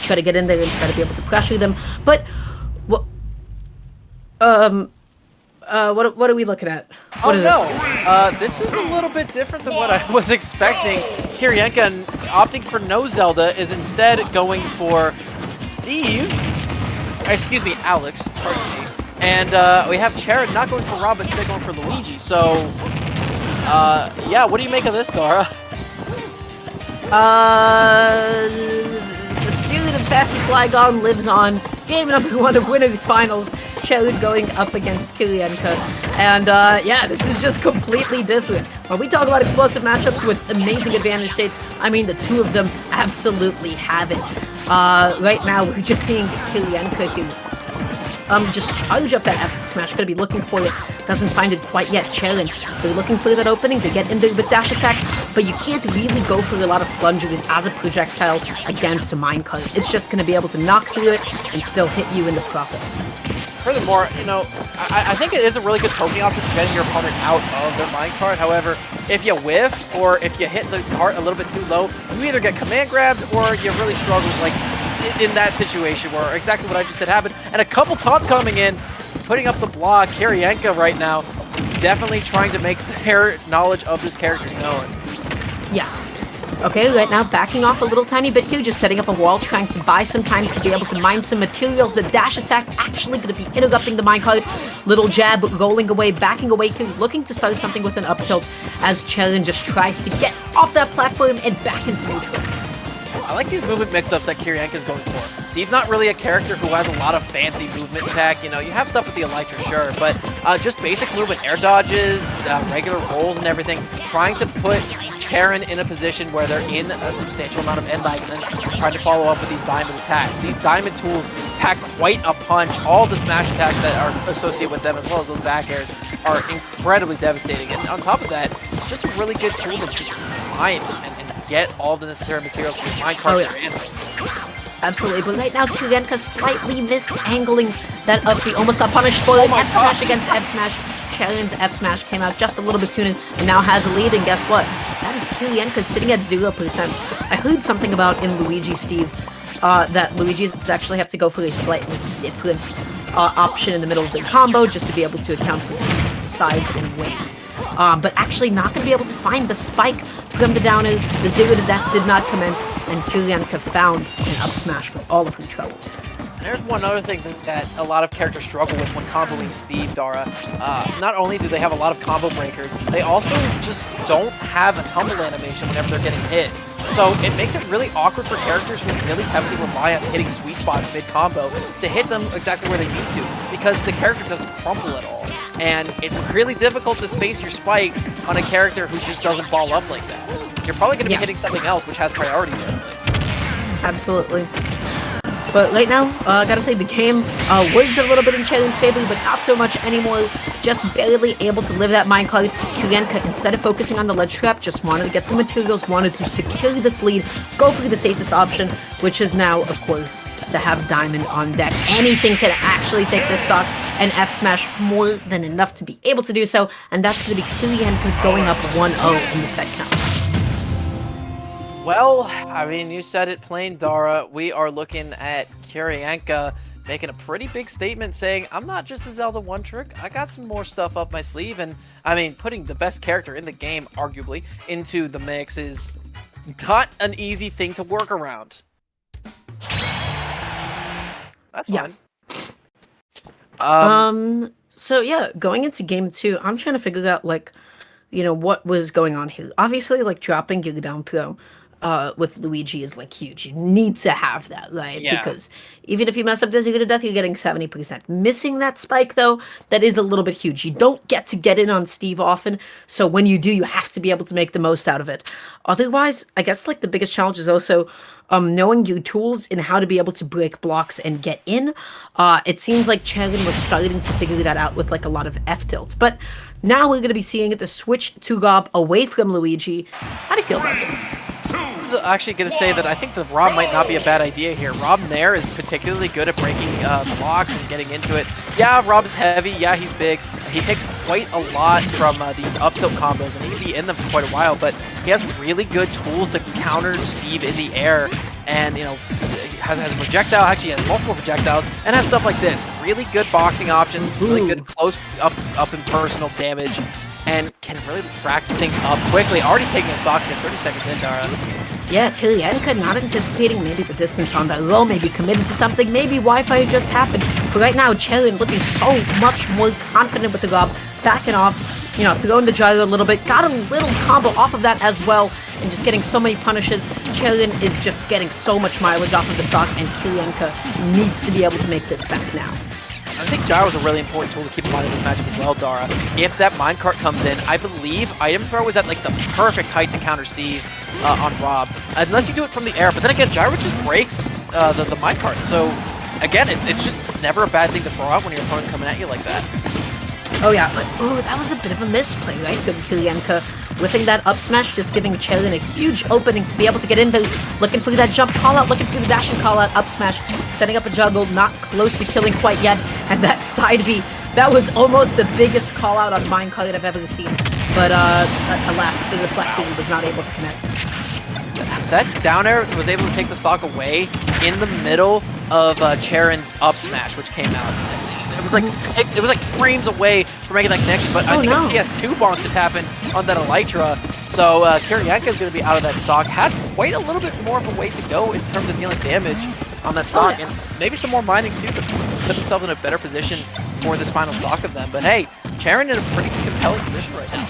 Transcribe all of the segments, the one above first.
try to get in there and try to be able to pressure them. But what what are we looking at? What is this? This is a little bit different than what I was expecting. Kiryienka opting for no Zelda is instead going for Alex, pardon me. And we have Charan not going for Rob, but instead going for Luigi. So, yeah, what do you make of this, Dara? The spirit of Sassy Flygon lives on. Game number 1 of Winners Finals. Charan going up against Kiryienka. And yeah, this is just completely different. When we talk about explosive matchups with amazing advantage states, I mean the two of them absolutely have it. Right now, we're just seeing Kiryienka here. Just charge up that F smash, gonna be looking for it, doesn't find it quite yet. Charan, they're looking for that opening, they get in there with dash attack, but you can't really go for a lot of plungers as a projectile against a minecart. It's just gonna be able to knock through it and still hit you in the process. Furthermore, you know, I think it is a really good poking option for getting your opponent out of their minecart. However, if you whiff or if you hit the cart a little bit too low, you either get command grabbed or you really struggle, like, in that situation where exactly what I just said happened. And a couple taunts coming in, putting up the block. Kiryienka right now definitely trying to make their knowledge of this character known. Yeah. Okay, right now backing off a little tiny bit here, just setting up a wall, trying to buy some time to be able to mine some materials. The dash attack actually going to be interrupting the minecart. Little jab, rolling away, backing away here, looking to start something with an up tilt as Charan just tries to get off that platform and back into neutral. I like these movement mix-ups that Kiryienka's going for. Steve's not really a character who has a lot of fancy movement tech. You know, you have stuff with the Elytra, sure, but just basic movement, air dodges, regular rolls and everything, trying to put Charan in a position where they're in a substantial amount of end lag and then trying to follow up with these diamond attacks. These diamond tools pack quite a punch. All the smash attacks that are associated with them, as well as those back airs, are incredibly devastating. And on top of that, it's just a really good tool to just mine and get all the necessary materials for your minecart. Absolutely, but right now Kiryienka slightly misangling that up B. Almost got punished for it. F smash against F smash. Charan's F smash came out just a little bit sooner and now has a lead, and guess what? That is Kiryienka sitting at 0%. I heard something about in Luigi, Steve, that Luigi's actually have to go for a slightly different option in the middle of the combo just to be able to account for Steve's size and weight. But actually not going to be able to find the spike from the downer. The 0 to death did not commence, and Kiryienka found an up smash for all of her troubles. There's one other thing that a lot of characters struggle with when comboing Steve, Dara. Not only do they have a lot of combo breakers, they also just don't have a tumble animation whenever they're getting hit. So it makes it really awkward for characters who really heavily rely on hitting sweet spots mid-combo to hit them exactly where they need to, because the character doesn't crumple at all. And it's really difficult to space your spikes on a character who just doesn't ball up like that. You're probably going to be hitting something else which has priority generally. Absolutely. But right now, I gotta say, the game was a little bit in Charan's favor, but not so much anymore. Just barely able to live that minecart. Kiryienka, instead of focusing on the ledge trap, just wanted to get some materials, wanted to secure this lead, go for the safest option, which is now, of course, to have Diamond on deck. Anything can actually take this stock, and F smash more than enough to be able to do so, and that's going to be Kiryienka going up 1-0 in the set count. Well, I mean, you said it plain, Dara. We are looking at Kiryienka making a pretty big statement saying, I'm not just a Zelda one-trick, I got some more stuff up my sleeve, and, I mean, putting the best character in the game, arguably, into the mix is not an easy thing to work around. That's fine. Yeah. So yeah, going into game 2, I'm trying to figure out, like, you know, what was going on here. Obviously, like, dropping your down throw with Luigi is, like, huge. You need to have that, right? Yeah. Because even if you mess up the 0 to death, you're getting 70%. Missing that spike, though, that is a little bit huge. You don't get to get in on Steve often, so when you do, you have to be able to make the most out of it. Otherwise, I guess, like, the biggest challenge is also knowing your tools and how to be able to break blocks and get in. It seems like Charan was starting to figure that out with, like, a lot of F-tilts. But now we're going to be seeing the switch to Rob away from Luigi. How do you feel about this? I was actually going to say that I think the Rob might not be a bad idea here. Rob Nair is particularly good at breaking blocks and getting into it. Yeah, Rob is heavy. Yeah, he's big. He takes quite a lot from these up-tilt combos, and he can be in them for quite a while, but he has really good tools to counter Steve in the air. and, you know, has a projectile, actually has multiple projectiles, and has stuff like this. Really good boxing options, really good close up and personal damage, and can really rack things up quickly. Already taking a stock in 30 seconds in, Dara. Yeah, Kiryienka not anticipating maybe the distance on that low, maybe committed to something, maybe Wi-Fi just happened. But right now, Charan looking so much more confident with the gob, backing off, you know, throwing the gyro a little bit, got a little combo off of that as well, and just getting so many punishes. Charan is just getting so much mileage off of the stock, and Kiryienka needs to be able to make this back now. I think gyro is a really important tool to keep in mind in this matchup as well, Dara. If that minecart comes in, I believe item throw is at like the perfect height to counter Steve on Rob, unless you do it from the air. But then again, gyro just breaks the minecart. So again, it's just never a bad thing to throw out when your opponent's coming at you like that. Oh yeah, but ooh, that was a bit of a misplay, right? Good Kiryienka whiffing that up smash, just giving Charan a huge opening to be able to get in there, looking for that jump call out, looking for the dash and call out, up smash, setting up a juggle, not close to killing quite yet, and that side B, that was almost the biggest call out on minecart I've ever seen. But alas, the reflecting was not able to connect. That down air was able to take the stock away in the middle of Charan's up smash, which came out. It was like frames away from making that connection, but I think a PS2 bonk just happened on that Elytra, so Kiryienka is going to be out of that stock. Had quite a little bit more of a way to go in terms of dealing damage on that stock, and maybe some more mining too to put themselves in a better position for this final stock of them. But hey, Charan in a pretty compelling position right now.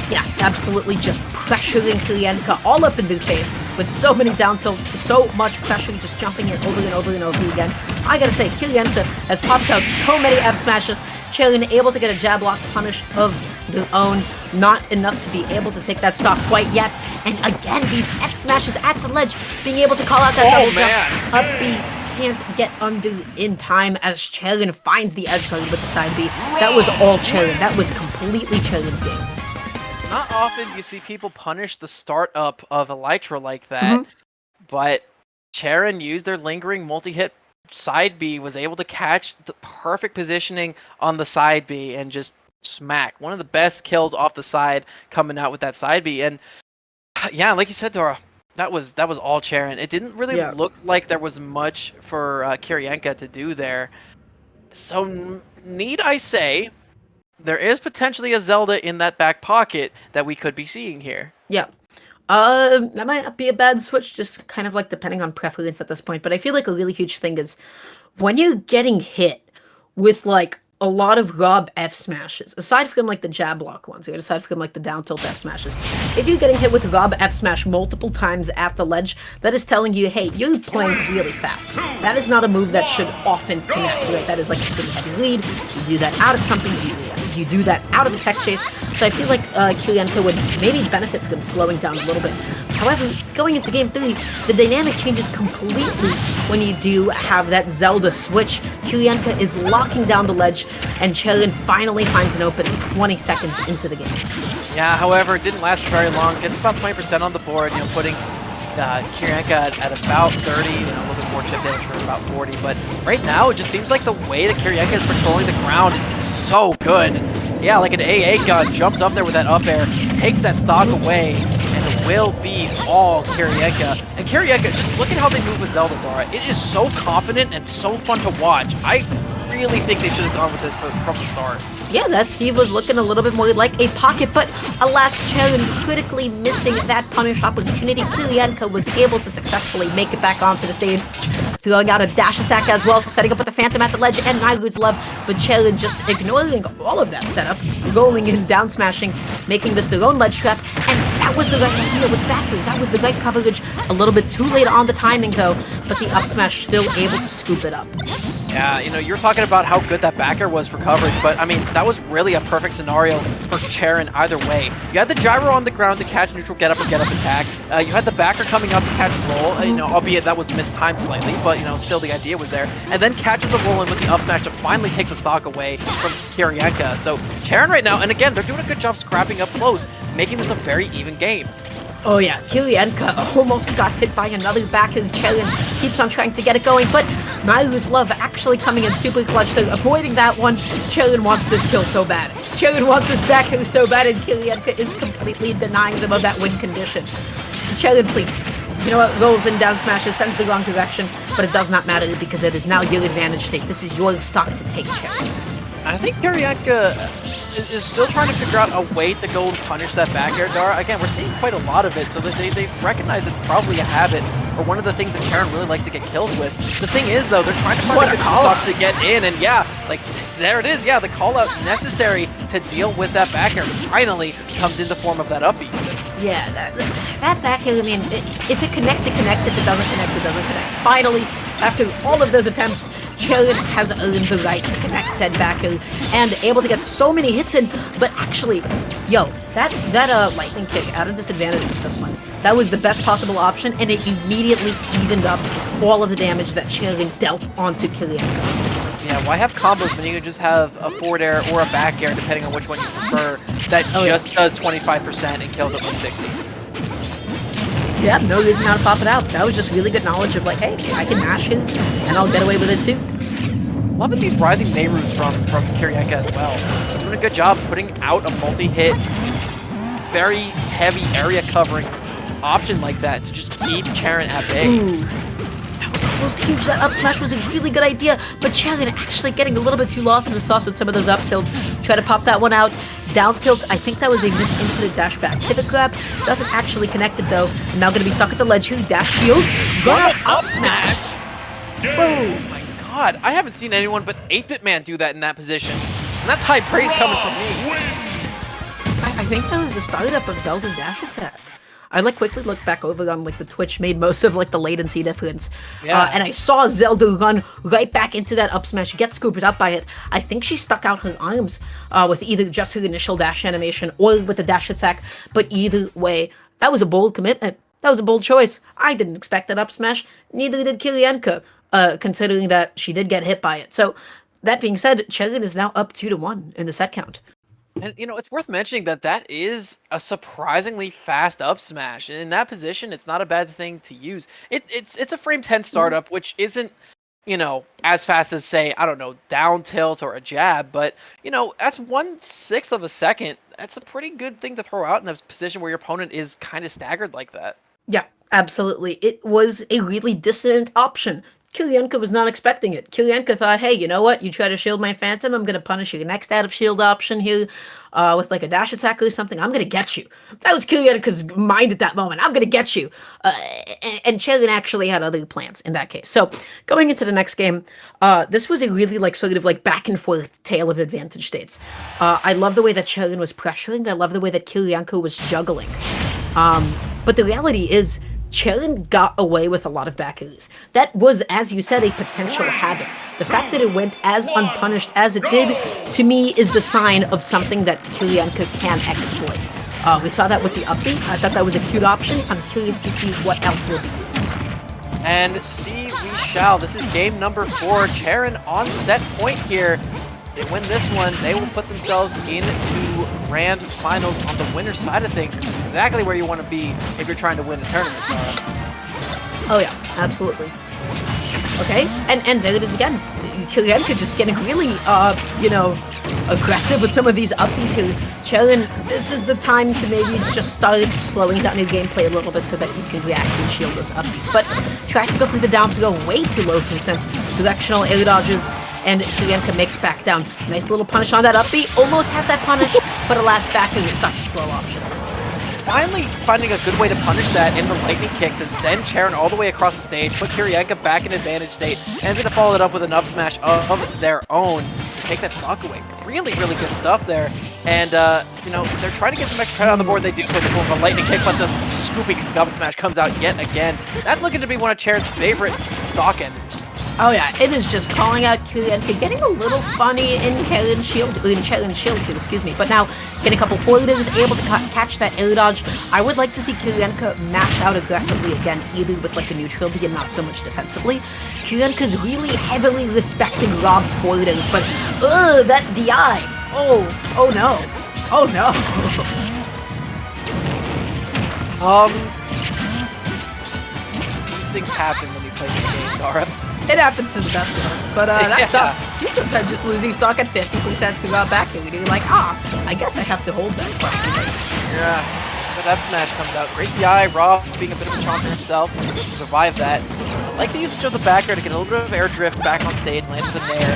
Yeah, absolutely just pressuring Kiryienka all up in the face with so many down tilts, so much pressure, just jumping in over and over and over again. I gotta say, Kiryienka has popped out so many F smashes. Charan able to get a jab lock punish of their own, not enough to be able to take that stock quite yet. And again, these F smashes at the ledge, being able to call out that double jump, up B. Can't get under in time as Charan finds the edge guard with the side B. That was all Charan. That was completely Charan's game. Not often you see people punish the startup of Elytra like that, but Charan used their lingering multi-hit side B, was able to catch the perfect positioning on the side B and just smack. One of the best kills off the side coming out with that side B. And yeah, like you said, Dora, that was all Charan. It didn't really look like there was much for Kiryienka to do there. So need I say, there is potentially a Zelda in that back pocket that we could be seeing here. Yeah. That might not be a bad switch, just kind of like depending on preference at this point. But I feel like a really huge thing is when you're getting hit with like a lot of Rob F smashes, aside from like the jab block ones, aside from like the down tilt F smashes, if you're getting hit with Rob F smash multiple times at the ledge, that is telling you, hey, you're playing really fast. That is not a move that should often connect, right? That is like a pretty heavy lead. You do that out of something, you do that out of a tech chase. So I feel like Kiryienka would maybe benefit from slowing down a little bit. However, going into Game 3, the dynamic changes completely when you do have that Zelda switch. Kiryienka is locking down the ledge, and Charan finally finds an opening 20 seconds into the game. Yeah, however, it didn't last for very long. Gets about 20% on the board, you know, putting Kiryienka at about 30, you know, a little bit more chip damage for about 40. But right now, it just seems like the way that Kiryienka is patrolling the ground is so good. Yeah, like an AA gun, jumps up there with that up air, takes that stock away, and it will be all Kiryienka. And Kiryienka, just look at how they move with Zelda, Dora. It is so confident and so fun to watch. I really think they should have gone with this from the start. Yeah, that Steve was looking a little bit more like a pocket, but alas, Charan critically missing that punish opportunity. Kiryienka was able to successfully make it back onto the stage, throwing out a dash attack as well, setting up with the Phantom at the ledge and Nairu's love, but Charan just ignoring all of that setup, rolling in, down smashing, making this their own ledge trap, and that was the right idea with Baku. That was the right coverage. A little bit too late on the timing though, but the up smash still able to scoop it up. Yeah, you know, you're talking about how good that backer was for coverage, but I mean, that was really a perfect scenario for Charan either way. You had the gyro on the ground to catch neutral get up or get up attack. You had the backer coming up to catch roll, you know, albeit that was mistimed slightly, but you know, still the idea was there. And then catches the roll in with the up smash to finally take the stock away from Kiryienka. So Charan right now, and again, they're doing a good job scrapping up close, making this a very even game. Oh yeah, Kiryienka almost got hit by another backer. Charan keeps on trying to get it going, but Nairu's love actually coming in super clutch there, avoiding that one. Charan wants this kill so bad. Charan wants this backer so bad, and Kiryienka is completely denying them of that win condition. Charan, please. you know what, rolls in down smashes, sends the wrong direction, but it does not matter because it is now your advantage state. This is your stock to take, Charan. I think Kiryienka is still trying to figure out a way to go and punish that back air Dara. Again, we're seeing quite a lot of it, so that they recognize it's probably a habit, or one of the things that Charan really likes to get kills with. The thing is, though, they're trying to find a call-out to get in, and yeah, like, there it is, yeah, the call-out necessary to deal with that back air finally comes in the form of that up B. Yeah, that back air, I mean, if it connects, it connects. If it doesn't connect, it doesn't connect. Finally, after all of those attempts, Charan has earned the right to connect said back air and able to get so many hits in, but actually, yo, that lightning kick out of disadvantage was so smart. That was the best possible option, and it immediately evened up all of the damage that Charan dealt onto Kiryienka. Yeah, why have combos when you can just have a forward air or a back air, depending on which one you prefer, that just does 25% and kills at 160? Yeah, no reason how to pop it out. That was just really good knowledge of like, hey, I can mash it, and I'll get away with it too. Loving these rising Beirut from Kiryienka as well. She's doing a good job putting out a multi-hit, very heavy area covering option like that to just keep Charan at bay. Ooh. That was almost huge. That up smash was a really good idea, but Charan actually getting a little bit too lost in the sauce with some of those up tilts. Try to pop that one out. Down tilt, I think that was a misinputted dash back. Pivot grab doesn't actually connect it though. I'm now going to be stuck at the ledge here. Dash shields. Gonna up smash. Boom. Oh my god, I haven't seen anyone but 8-Bit Man do that in that position. And that's high praise coming from me. I think that was the startup of Zelda's dash attack. I quickly looked back over on the Twitch, made most of the latency difference, and I saw Zelda run right back into that up smash, get scooped up by it. I think she stuck out her arms with either just her initial dash animation or with the dash attack, but either way, that was a bold commitment. That was a bold choice. I didn't expect that up smash, neither did Kiryienka, considering that she did get hit by it. So, that being said, Charan is now up 2-1 in the set count. And, you know, it's worth mentioning that is a surprisingly fast up smash. And in that position, it's not a bad thing to use. It's a frame 10 startup, which isn't, you know, as fast as, say, I don't know, down tilt or a jab. But, you know, that's 1/6 of a second. That's a pretty good thing to throw out in a position where your opponent is kind of staggered like that. Yeah, absolutely. It was a really dissonant option. Kiryienka was not expecting it. Kiryienka thought, hey, you know what? You try to shield my Phantom, I'm going to punish your next out of shield option here with a dash attack or something. I'm going to get you. That was Kiryienka's mind at that moment. I'm going to get you. And Charan actually had other plans in that case. So going into the next game, this was a really sort of back and forth tale of advantage states. I love the way that Charan was pressuring. I love the way that Kiryienka was juggling. But the reality is, Charan got away with a lot of back airs. That was, as you said, a potential habit. The fact that it went as unpunished as it did, to me, is the sign of something that Kiryienka can exploit. We saw that with the up B. I thought that was a cute option. I'm curious to see what else will be used. And see we shall. This is game number 4. Charan on set point here. If they win this one, they will put themselves into grand finals on the winner's side of things, which is exactly where you want to be if you're trying to win the tournament. Oh yeah, absolutely. Okay, and there it is again. Kiryienka just getting really, aggressive with some of these upbeats here. Charan, this is the time to maybe just start slowing down your gameplay a little bit so that you can react and shield those upbeats. But tries to go for the down throw, way too low percent. Directional air dodges, and Kiryienka makes back down. Nice little punish on that upbeat. Almost has that punish, but alas, back is such a slow option. Finally finding a good way to punish that in the lightning kick to send Charan all the way across the stage, put Kiryienka back in advantage state, and is going to follow it up with an up smash of their own to take that stock away. Really, really good stuff there. And, they're trying to get some extra credit on the board. They do so with a lightning kick, but the scooping up smash comes out yet again. That's looking to be one of Charan's favorite stock enders. Oh yeah, it is just calling out Kiryienka, getting a little funny in Charan's shield here, excuse me. But now, getting a couple forwarders, able to catch that air dodge. I would like to see Kiryienka mash out aggressively again, either with a neutral B and not so much defensively. Kiryienka's really heavily respecting Rob's forwarders, but that DI. Oh no. Oh no. These things happen when you play this game, Dara. It happens to the best of us, but that's tough. He's sometimes just losing stock at 50% to back and you're like, I guess I have to hold that question. Yeah, but F smash comes out. Great DI, Rob being a bit of a chaunter himself, to survive that. I like the usage of the back air to get a little bit of air drift back on stage, lands the Nair.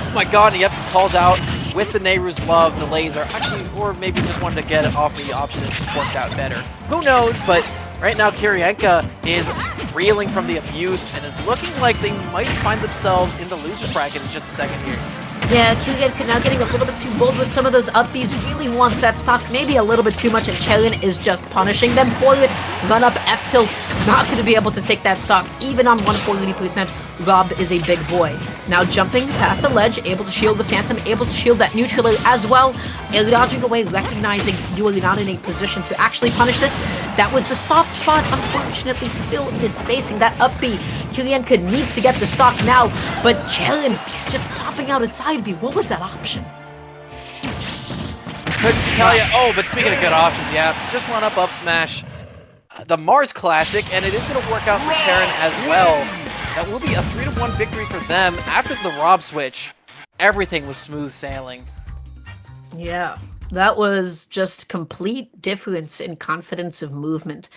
Oh my god, and yep, calls out with the Nehru's Love, the laser. Actually, or maybe just wanted to get it off the option and just worked out better. Who knows, but right now Kiryienka is reeling from the abuse and is looking like they might find themselves in the loser's bracket in just a second here. Yeah, Kiryienka now getting a little bit too bold with some of those up Bs, really wants that stock maybe a little bit too much, and Charan is just punishing them for it. Run up F tilt, not going to be able to take that stock, even on 140%. Rob is a big boy. Now jumping past the ledge, able to shield the Phantom, able to shield that neutral as well. Air dodging away, recognizing you are not in a position to actually punish this. That was the soft spot, unfortunately still misspacing that up B. Kiryienka needs to get the stock now, but Charan just popping out a side B. What was that option? Couldn't tell you. Oh, but speaking of good options, yeah, just run up smash. The Mars Classic, and it is going to work out for Charan as well. That will be a 3-1 victory for them. After the Rob switch, everything was smooth sailing. Yeah, that was just complete difference in confidence of movement.